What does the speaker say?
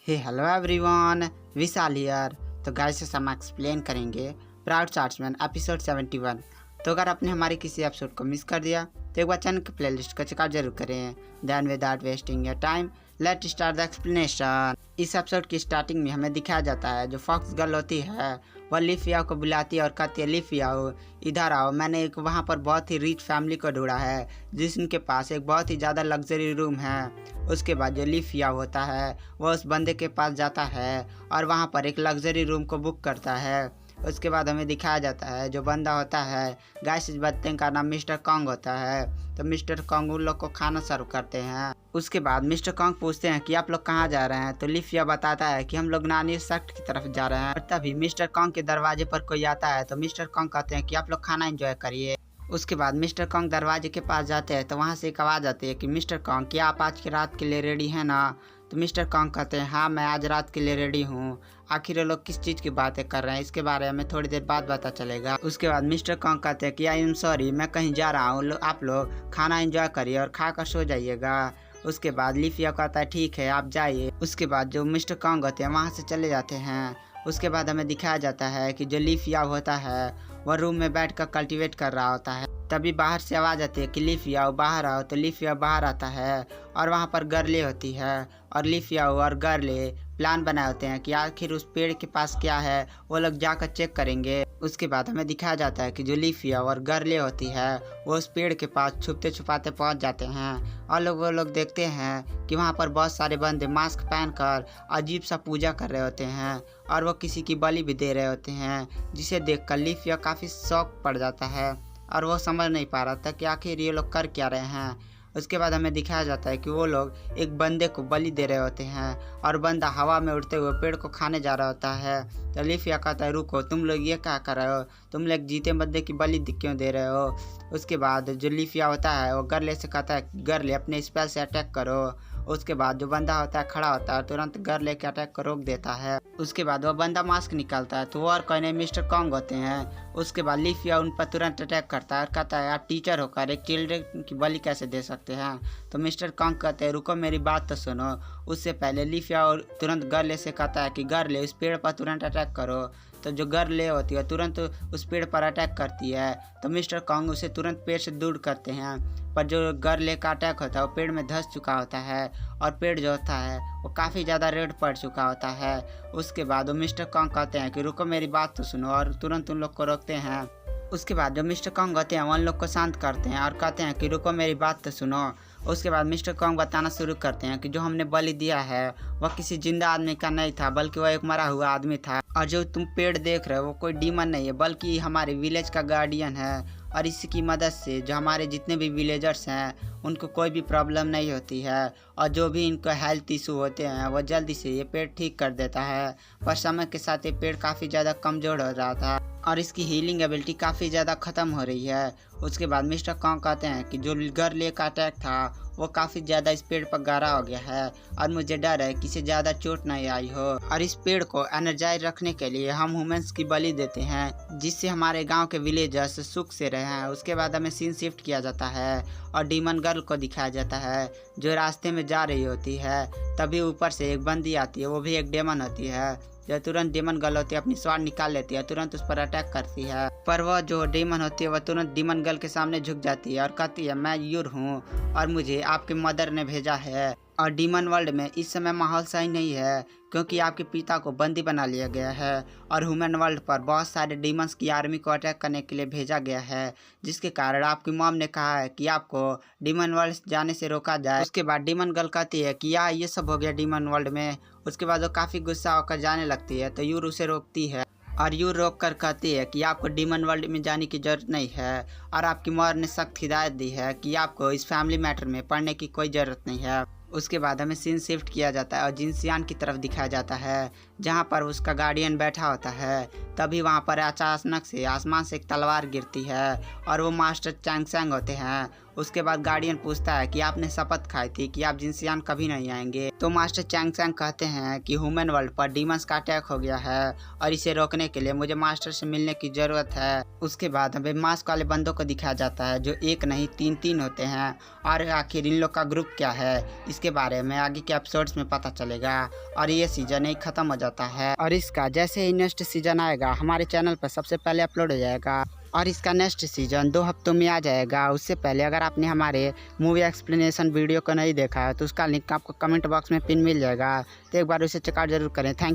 Hey hello everyone, Vishal here. तो guys हम explain करेंगे प्राउड चार्ट्समैन एपिसोड 71। तो अगर आपने हमारे किसी एपिसोड को मिस कर दिया तो एक बार चैनल की प्लेलिस्ट को चेकआउट जरूर करें। Then without wasting your time let start the explanation. इस एपिसोड की स्टार्टिंग में हमें दिखाया जाता है जो फॉक्स गर्ल होती है वह लिफियाओ को बुलाती है और कहती है, लिफियाओ इधर आओ, मैंने एक वहाँ पर बहुत ही रिच फैमिली को ढूंढा है जिसके पास एक बहुत ही ज़्यादा लग्जरी रूम है। उसके बाद जो लिफियाओ होता है वह उस बंदे के पास जाता है और वहाँ पर एक लग्जरी रूम को बुक करता है। उसके बाद हमें दिखाया जाता है जो बंदा होता है, गाइस इस बंदे का नाम मिस्टर कॉन्ग होता है। तो मिस्टर कॉन्ग उन लोग को खाना सर्व करते हैं। उसके बाद मिस्टर कॉन्ग पूछते हैं कि आप लोग कहाँ जा रहे हैं। तो लिफिया बताता है कि हम लोग नानी सेक्ट की तरफ जा रहे हैं। और तभी मिस्टर कॉन्ग के दरवाजे पर कोई आता है। तो मिस्टर कॉन्ग कहते हैं कि आप लोग खाना एंजॉय करिए। उसके बाद मिस्टर कॉन्ग दरवाजे के पास जाते हैं तो वहाँ से एक आवाज़ आती है कि मिस्टर कॉन्ग क्या आप आज की रात के लिए रेडी हैं ना। तो मिस्टर कॉन्ग कहते हैं हाँ मैं आज रात के लिए रेडी हूँ। आखिर ये लोग किस चीज़ की बातें कर रहे हैं इसके बारे में थोड़ी देर बाद पता चलेगा। उसके बाद मिस्टर कॉन्ग कहते हैं कि आई एम सॉरी मैं कहीं जा रहा हूँ, आप लोग खाना एंजॉय करिए और खा कर सो जाइएगा। उसके बाद लिफिया कहता है ठीक है आप जाइए। उसके बाद जो मिस्टर कॉन्ग होते हैं वहाँ से चले जाते हैं। उसके बाद हमें दिखाया जाता है कि जो लिफिया होता है वह रूम में बैठकर कल्टीवेट कर रहा होता है। तभी बाहर से आवाज़ आती है कि लिफिया बाहर आओ। तो लिफिया बाहर आता है और वहाँ पर गर्ले होती है और लिफिया और गर्ले प्लान बनाए होते हैं कि आखिर उस पेड़ के पास क्या है वो लोग जाकर चेक करेंगे। उसके बाद हमें दिखाया जाता है कि जो लिफिया और गर्ले होती है वो उस पेड़ के पास छुपते छुपाते पहुंच जाते हैं और वो लोग देखते हैं कि वहाँ पर बहुत सारे बंदे मास्क पहनकर अजीब सा पूजा कर रहे होते हैं और वो किसी की बलि भी दे रहे होते हैं, जिसे देखकर लिफिया काफ़ी शौक पड़ जाता है और वो समझ नहीं पा रहा था कि आखिर ये लोग कर क्या रहे हैं। उसके बाद हमें दिखाया जाता है कि वो लोग एक बंदे को बलि दे रहे होते हैं और बंदा हवा में उड़ते हुए पेड़ को खाने जा रहा होता है। तो लिफिया कहता है रुको तुम लोग ये क्या कर रहे हो, तुम लोग जीते बंदे की बलि क्यों दे रहे हो। उसके बाद जो लिफिया होता है वो गर्ले से कहता है गर्ले अपने स्पेल से अटैक करो। उसके बाद जो बंदा होता है खड़ा होता है तुरंत गर्ले के अटैक को रोक देता है। उसके बाद वो बंदा मास्क निकालता है तो वो और कोई नहीं मिस्टर कॉन्ग होते हैं। उसके बाद लिफिया उन पर तुरंत अटैक करता है और कहता है आप टीचर होकर एक चिल्ड्रन की बलि कैसे दे सकते हैं। तो मिस्टर कॉन्ग कहते हैं रुको मेरी बात तो सुनो। उससे पहले लिफिया और तुरंत गर्ले से कहता है कि गर्ले उस पेड़ पर तुरंत अटैक करो। तो जो गर्ले होती है तुरंत उस पेड़ पर अटैक करती है। तो मिस्टर कॉन्ग उसे तुरंत पेड़ से दूर करते हैं, पर जो गर्ले का अटैक होता है वो पेड़ में धंस चुका होता है और पेड़ जो होता है वो काफ़ी ज़्यादा रेड पड़ चुका होता है। उसके बाद वो मिस्टर कॉन्ग कहते हैं कि रुको मेरी बात तो सुनो और तुरंत उन लोग को रोकते हैं। उसके बाद जो मिस्टर कॉन्ग होते हैं वो उन लोग को शांत करते हैं और कहते हैं कि रुको मेरी बात तो सुनो। उसके बाद मिस्टर कॉन्ग बताना शुरू करते हैं कि जो हमने बलि दिया है वह किसी जिंदा आदमी का नहीं था बल्कि वह एक मरा हुआ आदमी था। और जो तुम पेड़ देख रहे हो वो कोई डीमन नहीं है बल्कि हमारे विलेज का गार्डियन है और इसकी मदद से जो हमारे जितने भी विलेजर्स हैं उनको कोई भी प्रॉब्लम नहीं होती है और जो भी इनको हेल्थ इशू होते हैं वो जल्दी से ये पेड़ ठीक कर देता है। पर समय के साथ ये पेड़ काफ़ी ज़्यादा कमज़ोर हो रहा था और इसकी हीलिंग एबिलिटी काफ़ी ज़्यादा ख़त्म हो रही है। उसके बाद मिस्टर कॉन्ग कहते हैं कि जो गर्ले का अटैक था वो काफ़ी ज़्यादा इस पेड़ पर गाढ़ा हो गया है और मुझे डर है कि इसे ज़्यादा चोट नहीं आई हो। और इस पेड़ को एनर्जाइज रखने के लिए हम ह्यूमंस की बलि देते हैं जिससे हमारे गांव के विलेजर्स सुख से रहे हैं। उसके बाद हमें सीन शिफ्ट किया जाता है और डीमन गर्ल को दिखाया जाता है जो रास्ते में जा रही होती है। तभी ऊपर से एक बंदी आती है, वो भी एक डेमन होती है जो तुरंत डीमन गर्ल होती है अपनी स्वाड निकाल लेती है, तुरंत उस पर अटैक करती है। पर वह जो डीमन होती है वह तुरंत डीमन गर्ल के सामने झुक जाती है और कहती है मैं यूर हूँ और मुझे आपके मदर ने भेजा है। और डीमन वर्ल्ड में इस समय माहौल सही नहीं है क्योंकि आपके पिता को बंदी बना लिया गया है और ह्यूमन वर्ल्ड पर बहुत सारे डीमंस की आर्मी को अटैक करने के लिए भेजा गया है, जिसके कारण आपकी मॉम ने कहा है कि आपको डीमन वर्ल्ड जाने से रोका जाए। उसके बाद डीमन गर्ल कहती है कि यार ये सब हो गया डीमन वर्ल्ड में। उसके बाद वो काफ़ी गुस्सा होकर जाने लगती है तो यूर उसे रोकती है और यूर रोक कर कहती है कि आपको डीमन वर्ल्ड में जाने की ज़रूरत नहीं है और आपकी मॉम ने सख्त हिदायत दी है कि आपको इस फैमिली मैटर में पढ़ने की कोई ज़रूरत नहीं है। उसके बाद हमें सीन शिफ्ट किया जाता है और जिनसियान की तरफ दिखाया जाता है जहाँ पर उसका गार्डियन बैठा होता है। तभी वहाँ पर अचानक से आसमान से एक तलवार गिरती है और वो मास्टर चैंग सैंग होते हैं उसके बाद गार्डियन पूछता है कि आपने शपथ खाई थी कि आप जिनसियान कभी नहीं आएंगे। तो मास्टर चैंग चैंग कहते हैं कि ह्यूमन वर्ल्ड पर डीमंस का अटैक हो गया है और इसे रोकने के लिए मुझे मास्टर से मिलने की जरूरत है। उसके बाद हमें मास्क वाले बंदों को दिखाया जाता है जो एक नहीं तीन होते हैं और आखिर इन लोग का ग्रुप क्या है इसके बारे में आगे के एपिसोड्स में पता चलेगा। और ये सीजन 1 खत्म हो जाता है और इसका जैसे ही नेक्स्ट सीजन आएगा हमारे चैनल पर सबसे पहले अपलोड हो जाएगा और इसका नेक्स्ट सीजन 2 हफ्तों में आ जाएगा। उससे पहले अगर आपने हमारे मूवी एक्सप्लेनेशन वीडियो को नहीं देखा है तो उसका लिंक आपको कमेंट बॉक्स में पिन मिल जाएगा, तो एक बार उसे चेकआउट जरूर करें। थैंक